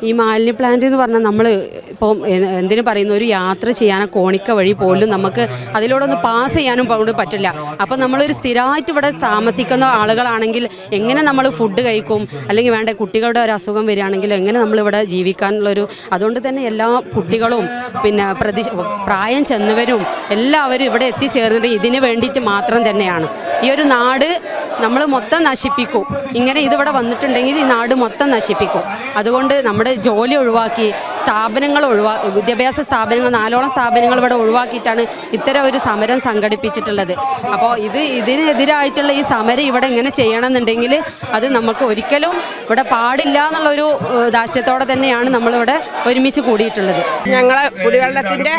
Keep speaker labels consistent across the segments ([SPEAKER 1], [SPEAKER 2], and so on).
[SPEAKER 1] ഈ മാലിന്യ പ്ലാന്റ് എന്ന് പറഞ്ഞാൽ നമ്മൾ ഇപ്പം എന്തിനു പറയുന്ന ഒരു യാത്ര ചെയ്യാനോ കോണിക്ക വഴി പോലും നമുക്ക് അതിലൂടെ ഒന്ന് പാസ് ചെയ്യാനും കൊണ്ട് പറ്റില്ല. അപ്പം നമ്മളൊരു സ്ഥിരമായിട്ട് ഇവിടെ താമസിക്കുന്ന ആളുകളാണെങ്കിൽ എങ്ങനെ നമ്മൾ ഫുഡ് കഴിക്കും, അല്ലെങ്കിൽ വേണ്ട കുട്ടികളുടെ ഒരു അസുഖം വരികയാണെങ്കിൽ എങ്ങനെ നമ്മളിവിടെ ജീവിക്കാനുള്ളൊരു, അതുകൊണ്ട് തന്നെ എല്ലാ കുട്ടികളും പിന്നെ പ്രായം ചെന്നവരും എല്ലാവരും ഇവിടെ എത്തിച്ചേർന്നത് ഇതിന് വേണ്ടിയിട്ട് മാത്രം തന്നെയാണ്. ഈ ഒരു നാട് നമ്മൾ മൊത്തം നശിപ്പിക്കും. ഇങ്ങനെ ഇതിവിടെ വന്നിട്ടുണ്ടെങ്കിൽ ഈ നാട് മൊത്തം നശിപ്പിക്കും. അതുകൊണ്ട് നമ്മുടെ ജോലി ഒഴിവാക്കി സ്ഥാപനങ്ങൾ വിദ്യാഭ്യാസ സ്ഥാപനങ്ങൾ 4ഓളം സ്ഥാപനങ്ങൾ ഇവിടെ ഒഴിവാക്കിയിട്ടാണ് ഇത്തരം ഒരു സമരം സംഘടിപ്പിച്ചിട്ടുള്ളത്. അപ്പോൾ ഇതിനെതിരായിട്ടുള്ള ഈ സമരം ഇവിടെ ഇങ്ങനെ ചെയ്യണമെന്നുണ്ടെങ്കിൽ അത് നമുക്ക് ഒരിക്കലും ഇവിടെ പാടില്ല എന്നുള്ളൊരു ദാക്ഷ്യത്തോടെ തന്നെയാണ് നമ്മളിവിടെ ഒരുമിച്ച് കൂടിയിട്ടുള്ളത്.
[SPEAKER 2] ഞങ്ങളെ കുടിവെള്ളത്തിൻ്റെ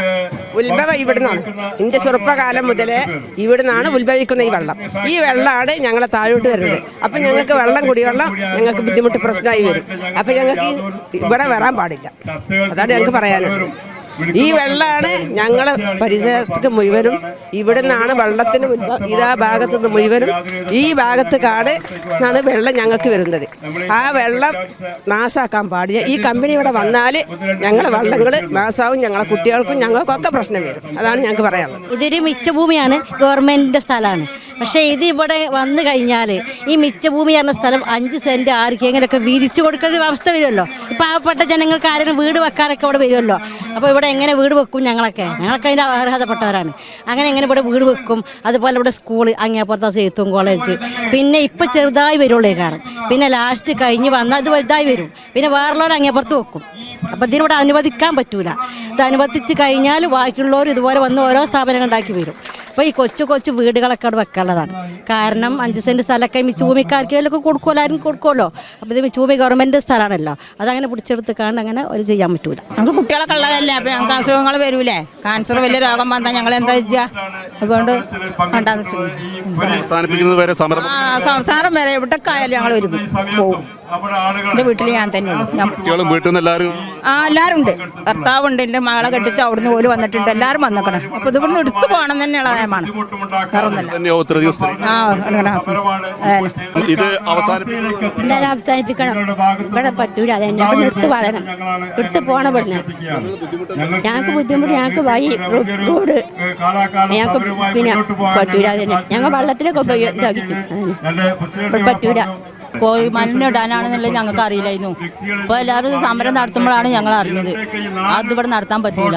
[SPEAKER 2] ഉത്ഭവം ഇവിടുന്നാണ്. എൻ്റെ ചെറുപ്പകാലം മുതലേ ഇവിടുന്നാണ് ഉത്ഭവിക്കുന്ന ഈ വെള്ളം. ഈ വെള്ളമാണ് ഞങ്ങളെ താഴോട്ട് വരുന്നത്. അപ്പം ഞങ്ങൾക്ക് കുടിവെള്ളം ഞങ്ങൾക്ക് ബുദ്ധിമുട്ട് പ്രശ്നമായി വരും. അപ്പം ഞങ്ങൾക്ക് ഇവിടെ വരാൻ പാടില്ല. അതാണ് ഞങ്ങൾക്ക് പറയാനുള്ളത്. ഈ വെള്ളമാണ് ഞങ്ങളെ പരിസരത്ത് മുഴുവനും. ഇവിടെ നിന്നാണ് വെള്ളത്തിന് ഇതാ ഭാഗത്തു നിന്ന് മുഴുവനും ഈ ഭാഗത്ത് കാടാണ് വെള്ളം ഞങ്ങൾക്ക് വരുന്നത്. ആ വെള്ളം നാശാക്കാൻ പാടില്ല. ഈ കമ്പനി ഇവിടെ വന്നാൽ ഞങ്ങളെ വെള്ളങ്ങൾ നാശാവും. ഞങ്ങളെ കുട്ടികൾക്കും ഞങ്ങൾക്കൊക്കെ പ്രശ്നം വരും. അതാണ് ഞങ്ങൾക്ക് പറയാനുള്ളത്.
[SPEAKER 3] ഇതൊരു മിച്ചഭൂമിയാണ്, ഗവൺമെൻറ്റിൻ്റെ സ്ഥലമാണ്. പക്ഷേ ഇത് ഇവിടെ വന്നു കഴിഞ്ഞാൽ ഈ മിച്ചഭൂമി എന്ന സ്ഥലം 5 സെൻറ്റ് ആർക്കെങ്കിലൊക്കെ വീതിച്ചു കൊടുക്കേണ്ട ഒരു അവസ്ഥ വരുമല്ലോ. പാവപ്പെട്ട ജനങ്ങൾക്ക് ആരെങ്കിലും വീട് വെക്കാനൊക്കെ ഇവിടെ വരുമല്ലോ. അപ്പോൾ ഇവിടെ എങ്ങനെ വീട് വെക്കും? ഞങ്ങളൊക്കെ അതിൻ്റെ അർഹതപ്പെട്ടവരാണ്. അങ്ങനെ എങ്ങനെ ഇവിടെ വീട് വെക്കും? അതുപോലെ ഇവിടെ സ്കൂള് അങ്ങേപ്പുറത്തെ സെയ്ത്തും കോളേജ്, പിന്നെ ഇപ്പം ചെറുതായി വരുള്ളൂ ഈ കാരണം. പിന്നെ ലാസ്റ്റ് കഴിഞ്ഞ് വന്നാൽ ഇത് വലുതായി വരും. പിന്നെ വേറുള്ളവർ അങ്ങേപ്പുറത്ത് വെക്കും. അപ്പോൾ ഇതിനിവിടെ അനുവദിക്കാൻ പറ്റൂല. ഇത് അനുവദിച്ച് കഴിഞ്ഞാൽ ബാക്കിയുള്ളവർ ഇതുപോലെ വന്ന് ഓരോ സ്ഥാപനങ്ങൾ ഉണ്ടാക്കി വരും. അപ്പോൾ ഈ കൊച്ചു വീടുകളൊക്കെ അവിടെ വെക്കാനുള്ളതാണ്. കാരണം 5 സെൻറ്റ് സ്ഥലമൊക്കെ മിച്ചഭൂമിക്കാർക്കെല്ലാം കൊടുക്കുമല്ലോ, ആരും കൊടുക്കുമല്ലോ. അപ്പോൾ ഇത് മിച്ചഭൂമി ഗവൺമെൻറ് സ്ഥലമാണല്ലോ. അതങ്ങനെ പിടിച്ചെടുത്ത് കാണാൻ അങ്ങനെ ഒരു ചെയ്യാൻ പറ്റൂല.
[SPEAKER 4] ഞങ്ങൾക്ക് കുട്ടികളൊക്കെ ഉള്ളതല്ലേ. അപ്പോൾ ഞങ്ങൾക്ക് അസുഖങ്ങൾ വരൂലേ? ക്യാൻസർ വലിയ രോഗം വന്നാൽ ഞങ്ങൾ എന്താ ചെയ്യുക? അതുകൊണ്ട് സംസാരം വരെ എവിടെയൊക്കെ ആയാലും ഞങ്ങൾ ഒരുങ്ങും പോവും. എൻ്റെ വീട്ടിൽ ഞാൻ തന്നെ എല്ലാവരും ഉണ്ട്. ഭർത്താവുണ്ട്, എൻ്റെ മകളെ കെട്ടിച്ച് അവിടുന്ന് പോലും വന്നിട്ടുണ്ട്. എല്ലാവരും വന്നിക്കണം. അപ്പോൾ ഇതുകൊണ്ട് എടുത്തു പോകണം തന്നെയുള്ള നയമാണ്.
[SPEAKER 5] അവസാനിപ്പിക്കണം. ഇവിടെ പറ്റൂല. അതെന്നെ എടുത്ത് വളരണം, എടുത്ത് പോകണം. ഇവിടെ ഞങ്ങൾക്ക് ബുദ്ധിമുട്ട്. ഞങ്ങൾക്ക് വഴി റോഡ് ഞങ്ങൾക്ക് പിന്നെ പറ്റൂല. അതന്നെ ഞങ്ങൾ വെള്ളത്തിലൊക്കെ ഇതാക്കിച്ചു. പറ്റൂല.
[SPEAKER 6] കോഴി മലിനിടാനാണെന്നുള്ളത് ഞങ്ങൾക്ക് അറിയില്ലായിരുന്നു. അപ്പോൾ എല്ലാവരും സമരം നടത്തുമ്പോഴാണ് ഞങ്ങൾ അറിഞ്ഞത് അതിവിടെ നടത്താൻ പറ്റൂല.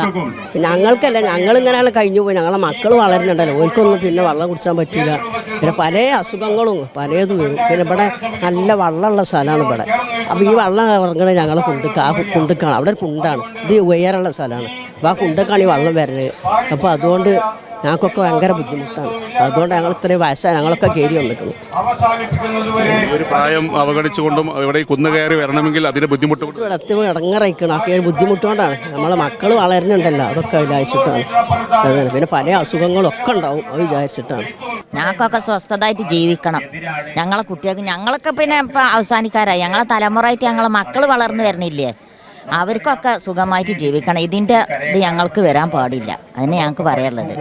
[SPEAKER 2] ഞങ്ങൾക്കല്ല, ഞങ്ങളിങ്ങനെയാണ് കഴിഞ്ഞു പോയി. ഞങ്ങളെ മക്കൾ വളരുന്നുണ്ടല്ലോ, ഓർക്കൊന്നും പിന്നെ വെള്ളം കുടിച്ചാൻ പറ്റില്ല. പിന്നെ പല അസുഖങ്ങളും പലതും വരും. പിന്നെ ഇവിടെ നല്ല വെള്ളമുള്ള സ്ഥലമാണ് ഇവിടെ. അപ്പോൾ ഈ വെള്ളം ഇറങ്ങണത് ഞങ്ങളെ കുണ്ടുക്കാണ്. അവിടെ ഒരു കുണ്ടാണ്. ഇത് ഉയരമുള്ള സ്ഥലമാണ്. അപ്പോൾ ആ കുണ്ടക്കാണ് ഈ വെള്ളം വരുന്നത്. അപ്പോൾ അതുകൊണ്ട് ഞങ്ങൾക്കൊക്കെ ഭയങ്കര ബുദ്ധിമുട്ടാണ്. അതുകൊണ്ട് ഞങ്ങൾ ഇത്രയും വയസ്സായി ഞങ്ങളൊക്കെ കയറി വന്നിട്ടുണ്ട്.
[SPEAKER 7] ഒരു പ്രായം അവഗണിച്ചുകൊണ്ടും ഇവിടെ കുന്നു കയറി വരണമെങ്കിൽ അതിന് ബുദ്ധിമുട്ട്
[SPEAKER 2] ഇവിടെ ഇടങ്ങറയിക്കണം. ആ ഒരു ബുദ്ധിമുട്ടുകൊണ്ടാണ്. നമ്മളെ മക്കൾ വളരുന്നുണ്ടല്ലോ, അതൊക്കെ വിചാരിച്ചിട്ടാണ്. അതാണ്. പിന്നെ പല അസുഖങ്ങളൊക്കെ ഉണ്ടാവും, അത് വിചാരിച്ചിട്ടാണ്.
[SPEAKER 8] ഞങ്ങൾക്കൊക്കെ സ്വസ്ഥതായിട്ട് ജീവിക്കണം. ഞങ്ങളെ കുട്ടികൾക്ക് ഞങ്ങളൊക്കെ പിന്നെ ഇപ്പം അവസാനിക്കാരായി. ഞങ്ങളെ തലമുറയായിട്ട് ഞങ്ങളെ മക്കൾ വളർന്നു വരുന്നില്ലേ, അവർക്കൊക്കെ സുഖമായിട്ട് ജീവിക്കണം. ഇതിൻ്റെ ഇത് ഞങ്ങൾക്ക് വരാൻ പാടില്ല. അതിന് ഞങ്ങൾക്ക് പറയാനുള്ളത്.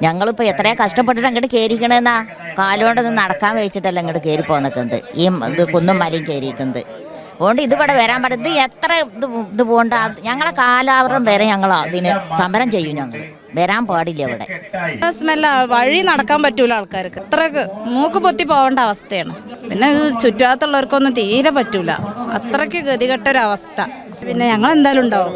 [SPEAKER 8] ഞങ്ങളിപ്പോൾ എത്രയോ കഷ്ടപ്പെട്ടിട്ട് അങ്ങോട്ട് കയറിക്കണമെന്നാ കാലുകൊണ്ടൊന്നും നടക്കാൻ വെച്ചിട്ടല്ല ഇങ്ങോട്ട് കയറി പോന്നിക്കുന്നത്. ഈ ഇത് കുന്നും മലയും കയറിയിരിക്കുന്നത്. അതുകൊണ്ട് ഇതിവിടെ വരാൻ പാടില്ല. ഇത് എത്ര ഇത് പോകണ്ട. ഞങ്ങളെ കാലാവരം വരെ ഞങ്ങൾ അതിന് സമരം ചെയ്യും. ഞങ്ങൾ വരാൻ പാടില്ല. ഇവിടെ
[SPEAKER 9] സ്മെല്ല, വഴി നടക്കാൻ പറ്റൂല ആൾക്കാർക്ക്. അത്രക്ക് മൂക്ക് പൊത്തി പോകേണ്ട അവസ്ഥയാണ്. പിന്നെ ചുറ്റുഭാഗത്തുള്ളവർക്കൊന്നും തീരെ പറ്റൂല. അത്രയ്ക്ക് ഗതികെട്ടൊരവസ്ഥ. പിന്നെ ഞങ്ങൾ എന്തായാലും ഉണ്ടാവും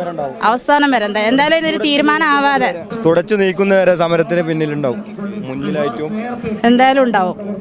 [SPEAKER 9] അവസാനം വരെ. എന്തായാലും ഇതൊരു തീരുമാനം ആവാതെ
[SPEAKER 10] തുടച്ചു നീക്കുന്നവരെ സമരത്തിന് പിന്നിലുണ്ടാവും, മുന്നിലായിട്ടും
[SPEAKER 9] എന്തായാലും ഉണ്ടാവും.